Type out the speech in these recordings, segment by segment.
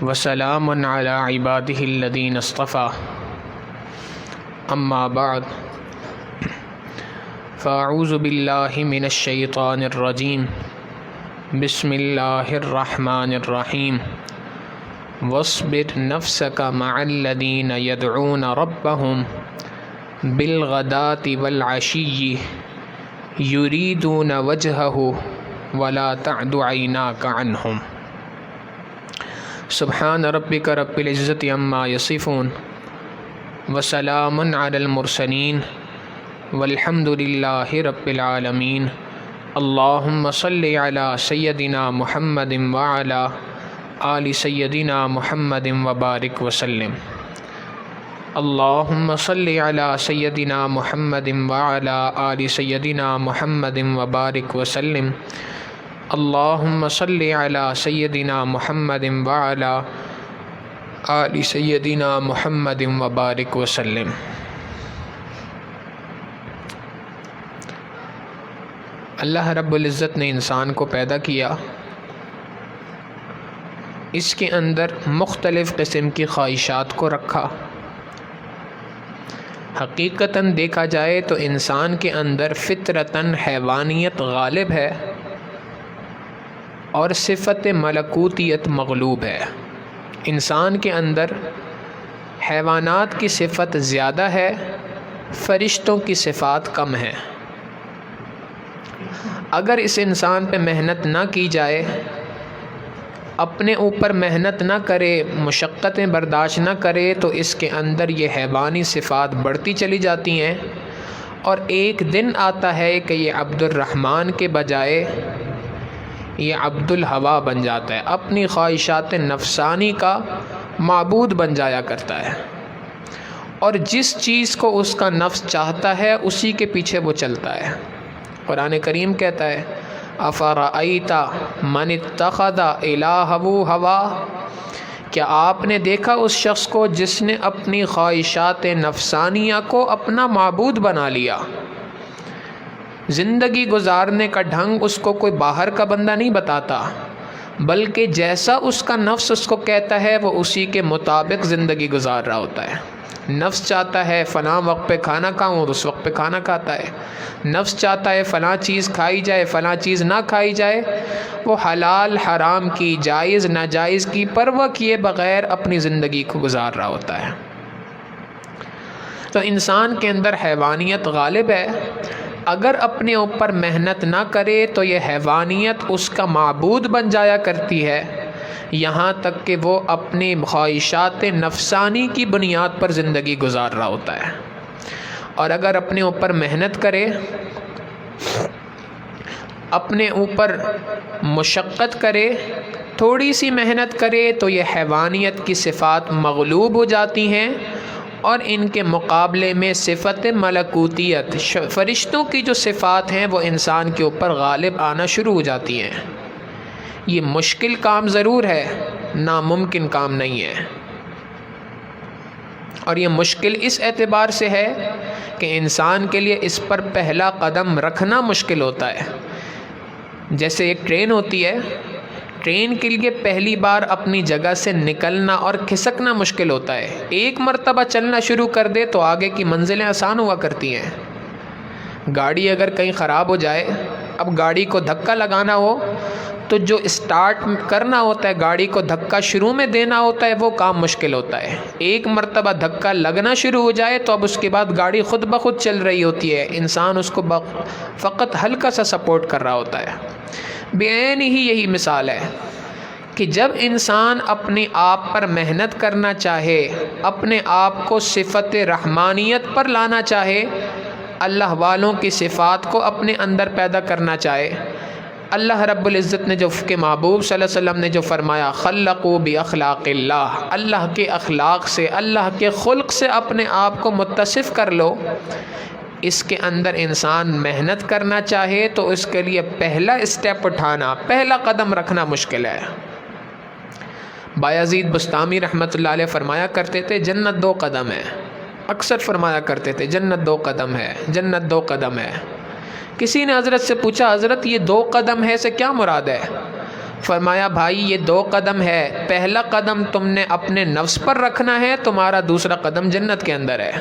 وسلام علی عباده الذین اصطفى اما بعد فاعوذ باللہ من الشیطان الرجیم بسم اللہ الرحمن الرحیم واصبر نفسک مع الذین یدعون ربهم بالغداة والعشی یریدون وجہہ ولا تعد عیناک عنہم سبحان ربک رب العزت عما یصفون وسلام علی المرسلین والحمد للہ رب العالمین اللہم صلی علی سیدنا محمد وعلی آل سیدنا محمد وبارک وسلم اللہم صلی علی سیدنا محمد وعلی آل سیدنا محمد وبارک وسلم اللہم صلی علی سیدنا محمد وعلی آل سیدنا محمد وبارک وسلم۔ اللہ رب العزت نے انسان کو پیدا کیا، اس کے اندر مختلف قسم کی خواہشات کو رکھا۔ حقیقتاً دیکھا جائے تو انسان کے اندر فطرتاً حیوانیت غالب ہے اور صفت ملکوتیت مغلوب ہے۔ انسان کے اندر حیوانات کی صفت زیادہ ہے، فرشتوں کی صفات کم ہیں۔ اگر اس انسان پہ محنت نہ کی جائے، اپنے اوپر محنت نہ کرے، مشقتیں برداشت نہ کرے، تو اس کے اندر یہ حیوانی صفات بڑھتی چلی جاتی ہیں، اور ایک دن آتا ہے کہ یہ عبد الرحمن کے بجائے یہ عبد الہوا بن جاتا ہے، اپنی خواہشات نفسانی کا معبود بن جایا کرتا ہے، اور جس چیز کو اس کا نفس چاہتا ہے اسی کے پیچھے وہ چلتا ہے۔ قرآن کریم کہتا ہے افرأیت من اتخذ الہہ ہوا، کیا آپ نے دیکھا اس شخص کو جس نے اپنی خواہشات نفسانیہ کو اپنا معبود بنا لیا؟ زندگی گزارنے کا ڈھنگ اس کو کوئی باہر کا بندہ نہیں بتاتا، بلکہ جیسا اس کا نفس اس کو کہتا ہے وہ اسی کے مطابق زندگی گزار رہا ہوتا ہے۔ نفس چاہتا ہے فلاں وقت پہ کھانا کھاؤں اور اس وقت پہ کھانا کھاتا ہے، نفس چاہتا ہے فلاں چیز کھائی جائے فلاں چیز نہ کھائی جائے، وہ حلال حرام کی، جائز ناجائز کی پرواہ کیے بغیر اپنی زندگی کو گزار رہا ہوتا ہے۔ تو انسان کے اندر حیوانیت غالب ہے، اگر اپنے اوپر محنت نہ کرے تو یہ حیوانیت اس کا معبود بن جایا کرتی ہے، یہاں تک کہ وہ اپنی خواہشات نفسانی کی بنیاد پر زندگی گزار رہا ہوتا ہے۔ اور اگر اپنے اوپر محنت کرے، اپنے اوپر مشقت کرے، تھوڑی سی محنت کرے، تو یہ حیوانیت کی صفات مغلوب ہو جاتی ہیں، اور ان کے مقابلے میں صفت ملکوتیت، فرشتوں کی جو صفات ہیں وہ انسان کے اوپر غالب آنا شروع ہو جاتی ہیں۔ یہ مشکل کام ضرور ہے، ناممکن کام نہیں ہے، اور یہ مشکل اس اعتبار سے ہے کہ انسان کے لیے اس پر پہلا قدم رکھنا مشکل ہوتا ہے۔ جیسے ایک ٹرین ہوتی ہے، ٹرین کے لیے پہلی بار اپنی جگہ سے نکلنا اور کھسکنا مشکل ہوتا ہے، ایک مرتبہ چلنا شروع کر دے تو آگے کی منزلیں آسان ہوا کرتی ہیں۔ گاڑی اگر کہیں خراب ہو جائے، اب گاڑی کو دھکا لگانا ہو تو جو اسٹارٹ کرنا ہوتا ہے، گاڑی کو دھکا شروع میں دینا ہوتا ہے، وہ کام مشکل ہوتا ہے۔ ایک مرتبہ دھکا لگنا شروع ہو جائے تو اب اس کے بعد گاڑی خود بخود چل رہی ہوتی ہے، انسان اس کو فقط ہلکا سا سپورٹ کر رہا ہوتا ہے۔ بعین ہی یہی مثال ہے کہ جب انسان اپنے آپ پر محنت کرنا چاہے، اپنے آپ کو صفت رحمانیت پر لانا چاہے، اللہ والوں کی صفات کو اپنے اندر پیدا کرنا چاہے، اللہ رب العزت نے جو کہ محبوب صلی اللہ علیہ وسلم نے جو فرمایا خلقوا باخلاق اللہ، اللہ کے اخلاق سے، اللہ کے خلق سے اپنے آپ کو متصف کر لو، اس کے اندر انسان محنت کرنا چاہے تو اس کے لیے پہلا اسٹیپ اٹھانا، پہلا قدم رکھنا مشکل ہے۔ بایزید بستامی رحمۃ اللہ علیہ فرمایا کرتے تھے جنت 2 قدم ہے، اکثر فرمایا کرتے تھے جنت 2 قدم ہے، جنت 2 قدم ہے۔ کسی نے حضرت سے پوچھا حضرت یہ 2 قدم ہے سے کیا مراد ہے؟ فرمایا بھائی یہ 2 قدم ہے، پہلا قدم تم نے اپنے نفس پر رکھنا ہے، تمہارا دوسرا قدم جنت کے اندر ہے۔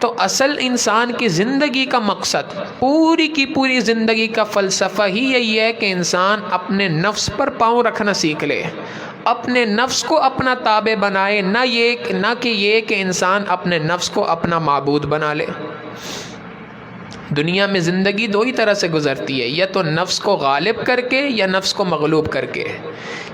تو اصل انسان کی زندگی کا مقصد، پوری کی پوری زندگی کا فلسفہ ہی یہی ہے کہ انسان اپنے نفس پر پاؤں رکھنا سیکھ لے، اپنے نفس کو اپنا تابع بنائے، نہ کہ یہ کہ انسان اپنے نفس کو اپنا معبود بنا لے۔ دنیا میں زندگی 2 ہی طرح سے گزرتی ہے، یا تو نفس کو غالب کر کے یا نفس کو مغلوب کر کے۔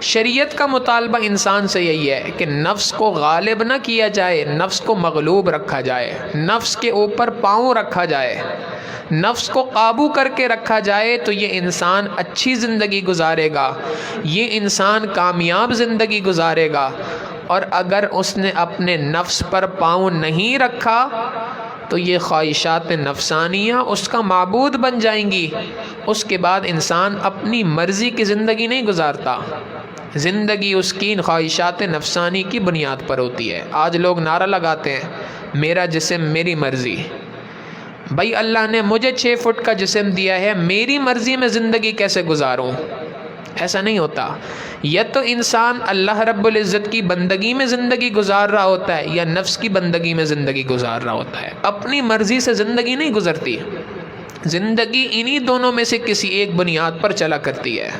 شریعت کا مطالبہ انسان سے یہی ہے کہ نفس کو غالب نہ کیا جائے، نفس کو مغلوب رکھا جائے، نفس کے اوپر پاؤں رکھا جائے، نفس کو قابو کر کے رکھا جائے، تو یہ انسان اچھی زندگی گزارے گا، یہ انسان کامیاب زندگی گزارے گا۔ اور اگر اس نے اپنے نفس پر پاؤں نہیں رکھا تو یہ خواہشات نفسانیہ اس کا معبود بن جائیں گی۔ اس کے بعد انسان اپنی مرضی کی زندگی نہیں گزارتا، زندگی اس کی خواہشات نفسانی کی بنیاد پر ہوتی ہے۔ آج لوگ نعرہ لگاتے ہیں میرا جسم میری مرضی۔ بھائی اللہ نے مجھے 6 فٹ کا جسم دیا ہے، میری مرضی میں زندگی کیسے گزاروں؟ ایسا نہیں ہوتا۔ یا تو انسان اللہ رب العزت کی بندگی میں زندگی گزار رہا ہوتا ہے یا نفس کی بندگی میں زندگی گزار رہا ہوتا ہے، اپنی مرضی سے زندگی نہیں گزرتی۔ زندگی انہی دونوں میں سے کسی ایک بنیاد پر چلا کرتی ہے۔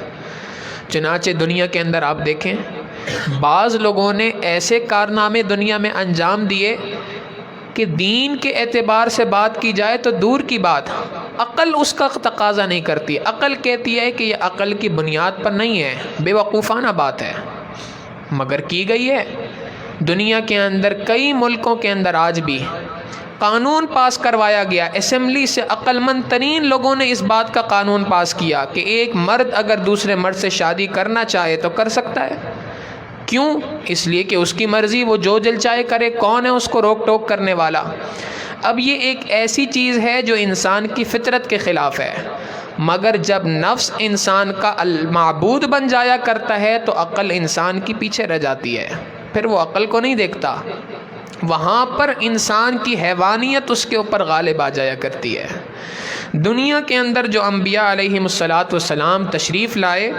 چنانچہ دنیا کے اندر آپ دیکھیں، بعض لوگوں نے ایسے کارنامے دنیا میں انجام دیے کہ دین کے اعتبار سے بات کی جائے تو دور کی بات، عقل اس کا تقاضا نہیں کرتی۔ عقل کہتی ہے کہ یہ عقل کی بنیاد پر نہیں ہے، بے وقوفانہ بات ہے، مگر کی گئی ہے۔ دنیا کے اندر کئی ملکوں کے اندر آج بھی قانون پاس کروایا گیا، اسمبلی سے عقل مند ترین لوگوں نے اس بات کا قانون پاس کیا کہ ایک مرد اگر دوسرے مرد سے شادی کرنا چاہے تو کر سکتا ہے۔ کیوں؟ اس لیے کہ اس کی مرضی، وہ جو دل چاہے کرے، کون ہے اس کو روک ٹوک کرنے والا؟ اب یہ ایک ایسی چیز ہے جو انسان کی فطرت کے خلاف ہے، مگر جب نفس انسان کا معبود بن جایا کرتا ہے تو عقل انسان کی پیچھے رہ جاتی ہے، پھر وہ عقل کو نہیں دیکھتا، وہاں پر انسان کی حیوانیت اس کے اوپر غالب آ جایا کرتی ہے۔ دنیا کے اندر جو انبیاء علیہم السلام تشریف لائے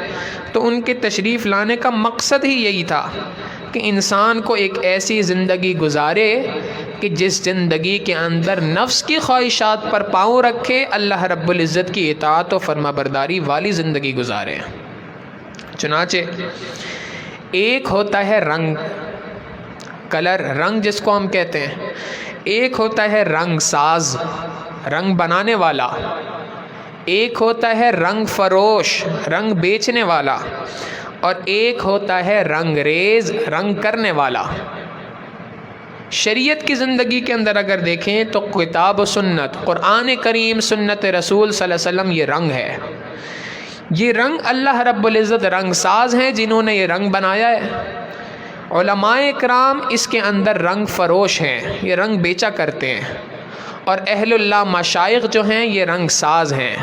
تو ان کے تشریف لانے کا مقصد ہی یہی تھا کہ انسان کو ایک ایسی زندگی گزارے کہ جس زندگی کے اندر نفس کی خواہشات پر پاؤں رکھے، اللہ رب العزت کی اطاعت و فرما برداری والی زندگی گزارے۔ چنانچہ ایک ہوتا ہے رنگ، کلر، رنگ جس کو ہم کہتے ہیں، ایک ہوتا ہے رنگ ساز، رنگ بنانے والا، ایک ہوتا ہے رنگ فروش، رنگ بیچنے والا، اور ایک ہوتا ہے رنگ ریز، رنگ کرنے والا۔ شریعت کی زندگی کے اندر اگر دیکھیں تو کتاب و سنت، قرآن کریم، سنت رسول صلی اللہ علیہ وسلم، یہ رنگ ہے۔ یہ رنگ اللہ رب العزت رنگ ساز ہیں جنہوں نے یہ رنگ بنایا ہے۔ علماء اکرام اس کے اندر رنگ فروش ہیں، یہ رنگ بیچا کرتے ہیں، اور اہل اللہ مشائخ جو ہیں یہ رنگ ساز ہیں۔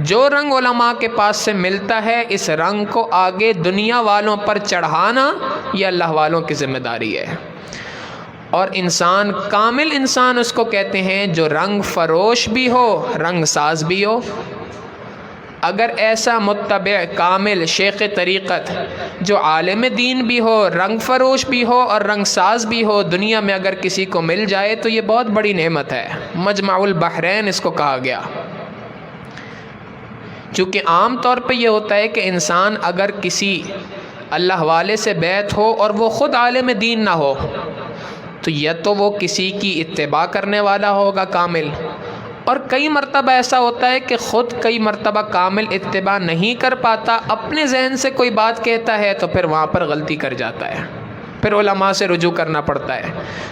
جو رنگ علماء کے پاس سے ملتا ہے، اس رنگ کو آگے دنیا والوں پر چڑھانا یہ اللہ والوں کی ذمہ داری ہے۔ اور انسان، کامل انسان اس کو کہتے ہیں جو رنگ فروش بھی ہو، رنگ ساز بھی ہو۔ اگر ایسا متبع کامل شیخ طریقت جو عالم دین بھی ہو، رنگ فروش بھی ہو اور رنگ ساز بھی ہو، دنیا میں اگر کسی کو مل جائے تو یہ بہت بڑی نعمت ہے۔ مجمع البحرین اس کو کہا گیا۔ چونکہ عام طور پہ یہ ہوتا ہے کہ انسان اگر کسی اللہ والے سے بیعت ہو اور وہ خود عالم دین نہ ہو تو یا تو وہ کسی کی اتباع کرنے والا ہوگا کامل، اور کئی مرتبہ ایسا ہوتا ہے کہ خود کئی مرتبہ کامل اتباع نہیں کر پاتا، اپنے ذہن سے کوئی بات کہتا ہے تو پھر وہاں پر غلطی کر جاتا ہے، پھر علماء سے رجوع کرنا پڑتا ہے۔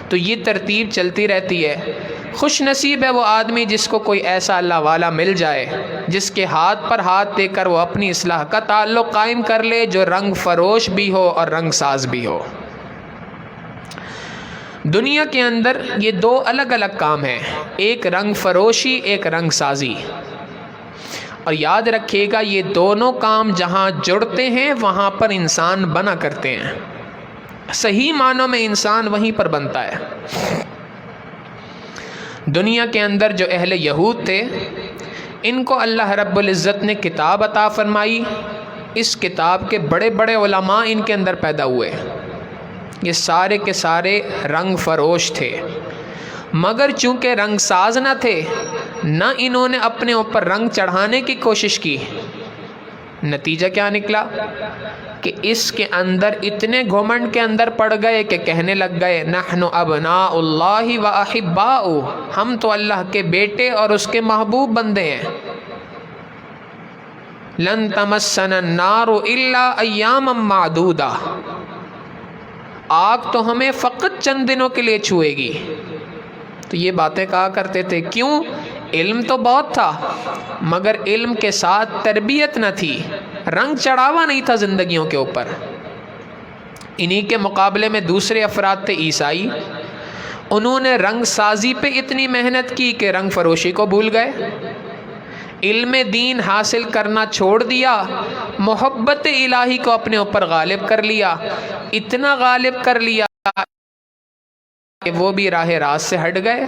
تو یہ ترتیب چلتی رہتی ہے۔ خوش نصیب ہے وہ آدمی جس کو کوئی ایسا اللہ والا مل جائے جس کے ہاتھ پر ہاتھ دے کر وہ اپنی اصلاح کا تعلق قائم کر لے، جو رنگ فروش بھی ہو اور رنگ ساز بھی ہو۔ دنیا کے اندر یہ 2 الگ الگ کام ہیں، ایک رنگ فروشی، ایک رنگ سازی۔ اور یاد رکھیے گا یہ دونوں کام جہاں جڑتے ہیں وہاں پر انسان بنا کرتے ہیں، صحیح معنوں میں انسان وہیں پر بنتا ہے۔ دنیا کے اندر جو اہل یہود تھے، ان کو اللہ رب العزت نے کتاب عطا فرمائی، اس کتاب کے بڑے بڑے علماء ان کے اندر پیدا ہوئے، یہ سارے کے سارے رنگ فروش تھے، مگر چونکہ رنگ ساز نہ تھے، نہ انہوں نے اپنے اوپر رنگ چڑھانے کی کوشش کی، نتیجہ کیا نکلا کہ اس کے اندر اتنے گھمنڈ کے اندر پڑ گئے کہ کہنے لگ گئے نحن ابناء اللہ و احباؤہ، ہم تو اللہ کے بیٹے اور اس کے محبوب بندے ہیں، لن تمسنا النار الا ایاما معدودہ، آگ تو ہمیں فقط چند دنوں کے لیے چھوئے گی۔ تو یہ باتیں کہا کرتے تھے، کیوں؟ علم تو بہت تھا مگر علم کے ساتھ تربیت نہ تھی، رنگ چڑھاوا نہیں تھا زندگیوں کے اوپر۔ انہی کے مقابلے میں دوسرے افراد تھے عیسائی، انہوں نے رنگ سازی پہ اتنی محنت کی کہ رنگ فروشی کو بھول گئے، علم دین حاصل کرنا چھوڑ دیا، محبت الہی کو اپنے اوپر غالب کر لیا، اتنا غالب کر لیا کہ وہ بھی راہ راست سے ہٹ گئے۔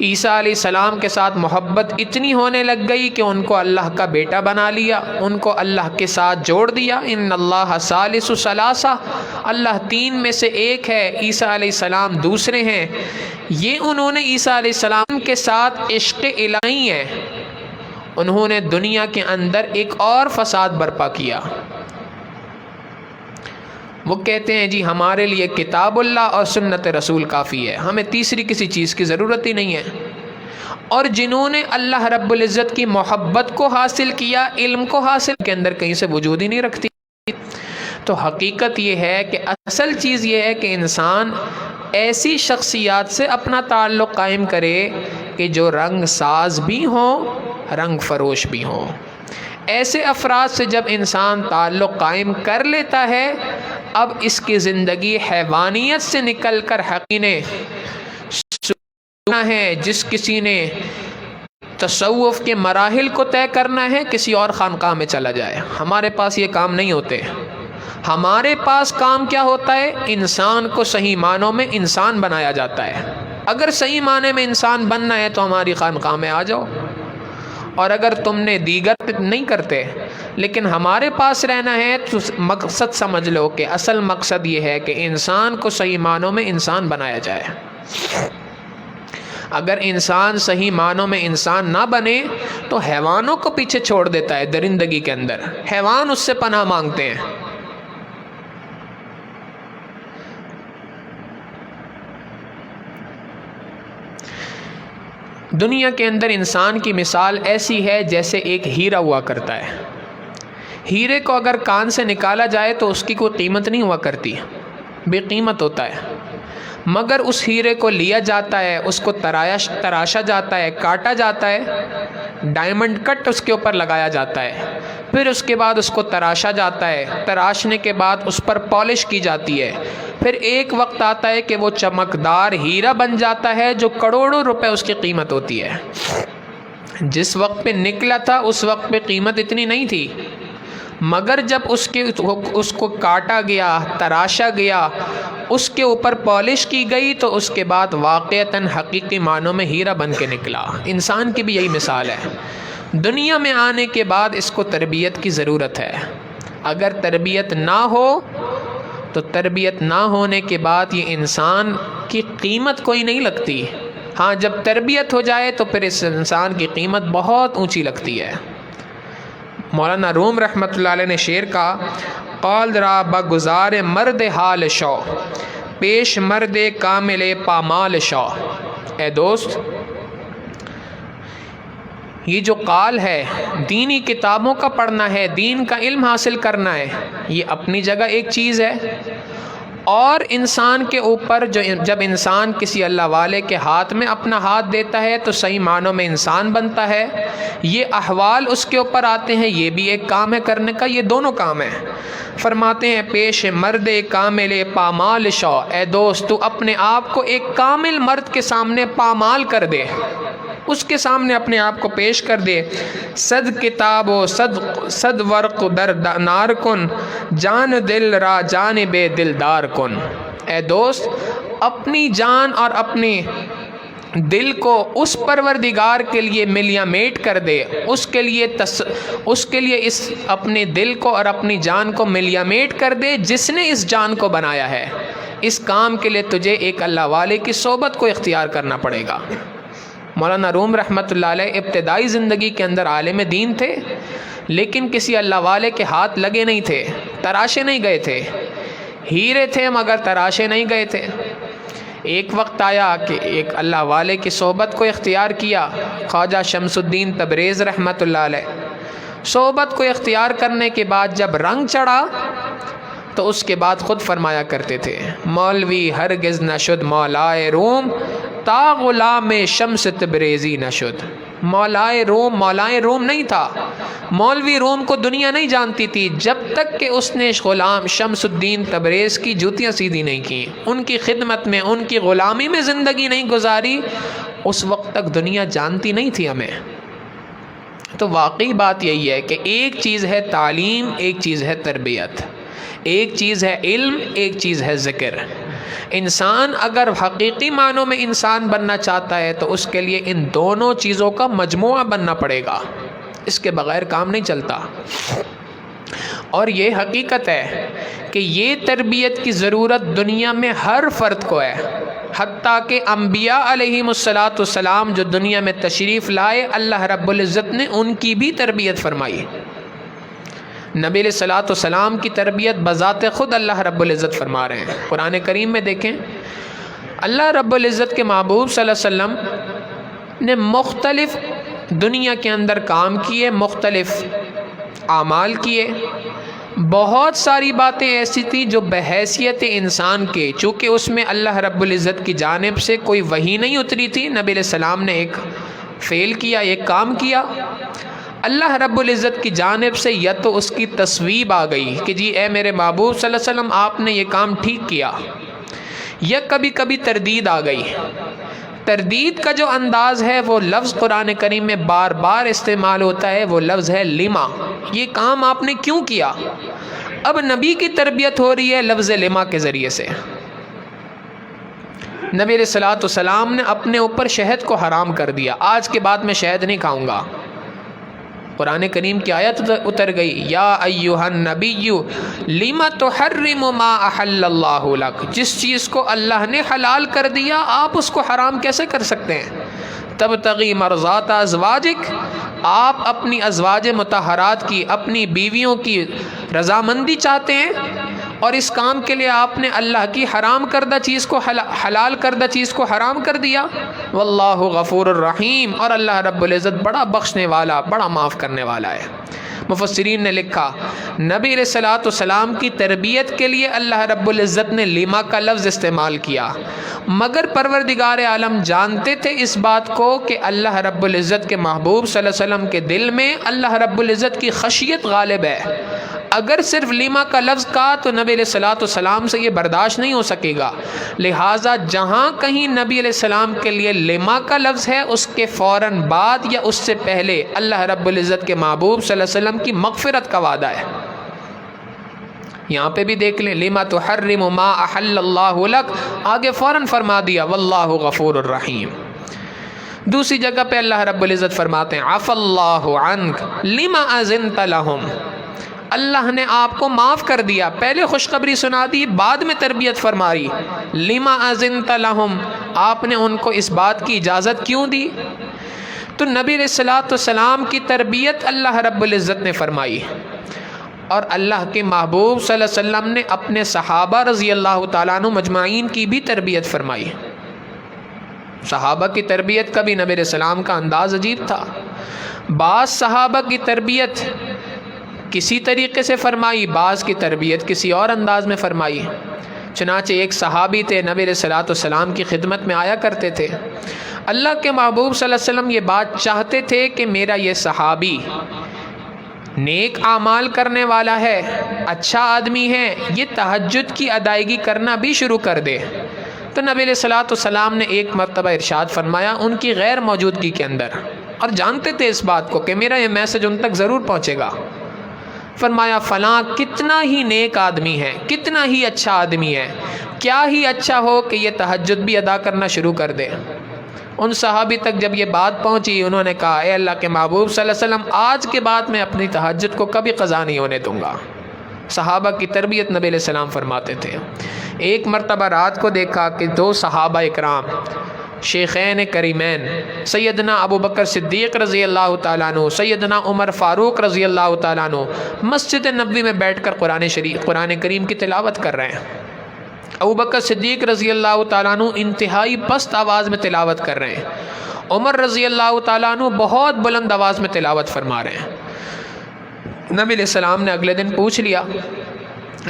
عیسیٰ علیہ السلام کے ساتھ محبت اتنی ہونے لگ گئی کہ ان کو اللہ کا بیٹا بنا لیا، ان کو اللہ کے ساتھ جوڑ دیا، ان اللہ ثالث ثلاثہ، اللہ تین میں سے ایک ہے، عیسیٰ علیہ السلام دوسرے ہیں۔ یہ انہوں نے عیسیٰ علیہ السلام کے ساتھ عشق الہی ہے، انہوں نے دنیا کے اندر ایک اور فساد برپا کیا۔ وہ کہتے ہیں جی ہمارے لیے کتاب اللہ اور سنت رسول کافی ہے، ہمیں تیسری کسی چیز کی ضرورت ہی نہیں ہے۔ اور جنہوں نے اللہ رب العزت کی محبت کو حاصل کیا، علم کو حاصل کے اندر کہیں سے وجود ہی نہیں رکھتی۔ تو حقیقت یہ ہے کہ اصل چیز یہ ہے کہ انسان ایسی شخصیات سے اپنا تعلق قائم کرے کہ جو رنگ ساز بھی ہوں، رنگ فروش بھی ہوں۔ ایسے افراد سے جب انسان تعلق قائم کر لیتا ہے، اب اس کی زندگی حیوانیت سے نکل کر حقیقی سنا ہے۔ جس کسی نے تصوف کے مراحل کو طے کرنا ہے، کسی اور خانقاہ میں چلا جائے، ہمارے پاس یہ کام نہیں ہوتے۔ ہمارے پاس کام کیا ہوتا ہے؟ انسان کو صحیح معنوں میں انسان بنایا جاتا ہے۔ اگر صحیح معنی میں انسان بننا ہے تو ہماری خانقاہ میں آ جاؤ، اور اگر تم نے دیگر نہیں کرتے لیکن ہمارے پاس رہنا ہے تو مقصد سمجھ لو کہ اصل مقصد یہ ہے کہ انسان کو صحیح معنوں میں انسان بنایا جائے۔ اگر انسان صحیح معنوں میں انسان نہ بنے تو حیوانوں کو پیچھے چھوڑ دیتا ہے، درندگی کے اندر حیوان اس سے پناہ مانگتے ہیں۔ دنیا کے اندر انسان کی مثال ایسی ہے جیسے ایک ہیرا ہوا کرتا ہے۔ ہیرے کو اگر کان سے نکالا جائے تو اس کی کوئی قیمت نہیں ہوا کرتی، بے قیمت ہوتا ہے، مگر اس ہیرے کو لیا جاتا ہے، اس کو تراشا جاتا ہے، کاٹا جاتا ہے، ڈائمنڈ کٹ اس کے اوپر لگایا جاتا ہے، پھر اس کے بعد اس کو تراشا جاتا ہے، تراشنے کے بعد اس پر پالش کی جاتی ہے، پھر ایک وقت آتا ہے کہ وہ چمکدار ہیرا بن جاتا ہے جو کروڑوں روپے اس کی قیمت ہوتی ہے۔ جس وقت پہ نکلا تھا اس وقت پہ قیمت اتنی نہیں تھی، مگر جب اس کو کاٹا گیا، تراشا گیا، اس کے اوپر پالش کی گئی تو اس کے بعد واقعتاً حقیقی معنوں میں ہیرا بن کے نکلا۔ انسان کی بھی یہی مثال ہے۔ دنیا میں آنے کے بعد اس کو تربیت کی ضرورت ہے۔ اگر تربیت نہ ہو تو تربیت نہ ہونے کے بعد یہ انسان کی قیمت کوئی نہیں لگتی۔ ہاں جب تربیت ہو جائے تو پھر اس انسان کی قیمت بہت اونچی لگتی ہے۔ مولانا روم رحمۃ اللہ علیہ نے شعر کہا، قال را بگزار مرد حال شو، پیش مرد کامل پامال شو۔ اے دوست، یہ جو قال ہے، دینی کتابوں کا پڑھنا ہے، دین کا علم حاصل کرنا ہے، یہ اپنی جگہ ایک چیز ہے، اور انسان کے اوپر جب انسان کسی اللہ والے کے ہاتھ میں اپنا ہاتھ دیتا ہے تو صحیح معنوں میں انسان بنتا ہے، یہ احوال اس کے اوپر آتے ہیں، یہ بھی ایک کام ہے کرنے کا، یہ دونوں کام ہیں۔ فرماتے ہیں پیش مرد کامل پامال شو، اے دوست تو اپنے آپ کو ایک کامل مرد کے سامنے پامال کر دے، اس کے سامنے اپنے آپ کو پیش کر دے۔ صد کتاب و صد ورق در نار کن، جان دل را جانب دلدار کن۔ اے دوست اپنی جان اور اپنی دل کو اس پروردگار کے لیے ملیاں میٹ کر دے، اس کے لیے اس اپنے دل کو اور اپنی جان کو ملیاں میٹ کر دے جس نے اس جان کو بنایا ہے، اس کام کے لیے تجھے ایک اللہ والے کی صحبت کو اختیار کرنا پڑے گا۔ مولانا روم رحمۃ اللہ علیہ ابتدائی زندگی کے اندر عالم دین تھے، لیکن کسی اللہ والے کے ہاتھ لگے نہیں تھے، تراشے نہیں گئے تھے، ہیرے تھے مگر تراشے نہیں گئے تھے۔ ایک وقت آیا کہ ایک اللہ والے کی صحبت کو اختیار کیا، خواجہ شمس الدین تبریز رحمۃ اللہ علیہ۔ صحبت کو اختیار کرنے کے بعد جب رنگ چڑھا تو اس کے بعد خود فرمایا کرتے تھے، مولوی ہرگز نہ شد مولائے روم تا غلام شمس تبریزی نہ شد۔ مولائے روم نہیں تھا، مولوی روم کو دنیا نہیں جانتی تھی جب تک کہ اس نے غلام شمس الدین تبریز کی جوتیاں سیدھی نہیں کی، ان کی خدمت میں، ان کی غلامی میں زندگی نہیں گزاری، اس وقت تک دنیا جانتی نہیں تھی ہمیں۔ تو واقعی بات یہی ہے کہ ایک چیز ہے تعلیم، ایک چیز ہے تربیت، ایک چیز ہے علم، ایک چیز ہے ذکر۔ انسان اگر حقیقی معنوں میں انسان بننا چاہتا ہے تو اس کے لیے ان دونوں چیزوں کا مجموعہ بننا پڑے گا، اس کے بغیر کام نہیں چلتا۔ اور یہ حقیقت ہے کہ یہ تربیت کی ضرورت دنیا میں ہر فرد کو ہے، حتیٰ کہ انبیاء علیہم السلام جو دنیا میں تشریف لائے، اللہ رب العزت نے ان کی بھی تربیت فرمائی۔ نبی علیہ الصلوۃ والسلام کی تربیت بذات خود اللہ رب العزت فرما رہے ہیں۔ قرآن کریم میں دیکھیں، اللہ رب العزت کے محبوب صلی اللہ علیہ وسلم نے مختلف دنیا کے اندر کام کیے، مختلف اعمال کیے، بہت ساری باتیں ایسی تھیں جو بحیثیت انسان کے، چونکہ اس میں اللہ رب العزت کی جانب سے کوئی وحی نہیں اتری تھی، نبی علیہ السلام نے ایک فعل کیا، ایک کام کیا، اللہ رب العزت کی جانب سے یا تو اس کی تصویب آ گئی کہ جی اے میرے محبوب صلی اللہ علیہ وسلم آپ نے یہ کام ٹھیک کیا، یا کبھی کبھی تردید آ گئی۔ تردید کا جو انداز ہے وہ لفظ قرآن کریم میں بار بار استعمال ہوتا ہے، وہ لفظ ہے لما، یہ کام آپ نے کیوں کیا؟ اب نبی کی تربیت ہو رہی ہے لفظ لما کے ذریعے سے۔ نبی علیہ الصلوۃ والسلام نے اپنے اوپر شہد کو حرام کر دیا، آج کے بعد میں شہد نہیں کھاؤں گا۔ قرآن کریم کی آیت اتر گئی، یا ایھا النبی لما تحرم ما احل اللہ لک، جس چیز کو اللہ نے حلال کر دیا آپ اس کو حرام کیسے کر سکتے ہیں؟ تبتغی مرضات ازواجک، آپ اپنی ازواج مطہرات کی، اپنی بیویوں کی رضامندی چاہتے ہیں، اور اس کام کے لیے آپ نے اللہ کی حرام کردہ چیز کو حلال کردہ چیز کو حرام کر دیا۔ واللہ غفور الرحیم، اور اللہ رب العزت بڑا بخشنے والا، بڑا معاف کرنے والا ہے۔ مفسرین نے لکھا نبی علیہ الصلوۃ والسلام کی تربیت کے لیے اللہ رب العزت نے لیما کا لفظ استعمال کیا، مگر پروردگار عالم جانتے تھے اس بات کو کہ اللہ رب العزت کے محبوب صلی اللہ علیہ وسلم کے دل میں اللہ رب العزت کی خشیت غالب ہے۔ اگر صرف لیما کا لفظ کہا تو نبی علیہ الصلوۃ والسلام سے یہ برداشت نہیں ہو سکے گا، لہٰذا جہاں کہیں نبی علیہ السلام کے لیے لیما کا لفظ ہے اس کے فوراً بعد یا اس سے پہلے اللہ رب العزت کے محبوب صلی اللہ علیہ وسلم کی مغفرت کا وعدہ ہے۔ یہاں پہ بھی دیکھ لیں، لما تحرم ما احل اللہ لک، آگے فوراً فرما دیا واللہ غفور الرحیم۔ دوسری جگہ پہ اللہ رب العزت فرماتے ہیں عفا اللہ عنک لما اذنت لہم، اللہ نے آپ کو معاف کر دیا، پہلے خوشخبری سنا دی، بعد میں تربیت فرمائی۔ لما اذنت لہم، آپ نے ان کو اس بات کی اجازت کیوں دی؟ تو نبی علیہ الصلوۃ والسلام کی تربیت اللہ رب العزت نے فرمائی، اور اللہ کے محبوب صلی اللہ علیہ وسلم نے اپنے صحابہ رضی اللہ تعالیٰ عنہ مجمعین کی بھی تربیت فرمائی۔ صحابہ کی تربیت کا بھی نبی علیہ السلام کا انداز عجیب تھا۔ بعض صحابہ کی تربیت کسی طریقے سے فرمائی، بعض کی تربیت کسی اور انداز میں فرمائی۔ چنانچہ ایک صحابی تھے، نبی علیہ الصلوۃ والسلام کی خدمت میں آیا کرتے تھے۔ اللہ کے محبوب صلی اللہ علیہ وسلم یہ بات چاہتے تھے کہ میرا یہ صحابی نیک اعمال کرنے والا ہے، اچھا آدمی ہے، یہ تہجد کی ادائیگی کرنا بھی شروع کر دے۔ تو نبی علیہ الصلوۃ والسلام نے ایک مرتبہ ارشاد فرمایا ان کی غیر موجودگی کے اندر، اور جانتے تھے اس بات کو کہ میرا یہ میسج ان تک ضرور پہنچے گا۔ فرمایا فلاں کتنا ہی نیک آدمی ہے، کتنا ہی اچھا آدمی ہے، کیا ہی اچھا ہو کہ یہ تہجد بھی ادا کرنا شروع کر دے۔ ان صحابی تک جب یہ بات پہنچی، انہوں نے کہا اے اللہ کے محبوب صلی اللہ علیہ وسلم، آج کے بعد میں اپنی تہجد کو کبھی قضا نہیں ہونے دوں گا۔ صحابہ کی تربیت نبی علیہ السلام فرماتے تھے۔ ایک مرتبہ رات کو دیکھا کہ دو صحابہ اکرام شیخین کریمین سیدنا ابو بکر صدیق رضی اللہ تعالیٰ عنہ، سیدنا عمر فاروق رضی اللہ تعالیٰ عنہ مسجد نبوی میں بیٹھ کر قرآن کریم کی تلاوت کر رہے ہیں۔ ابو بکر صدیق رضی اللہ تعالیٰ عنہ انتہائی پست آواز میں تلاوت کر رہے ہیں، عمر رضی اللہ تعالیٰ عنہ بہت بلند آواز میں تلاوت فرما رہے ہیں۔ نبی علیہ السلام نے اگلے دن پوچھ لیا،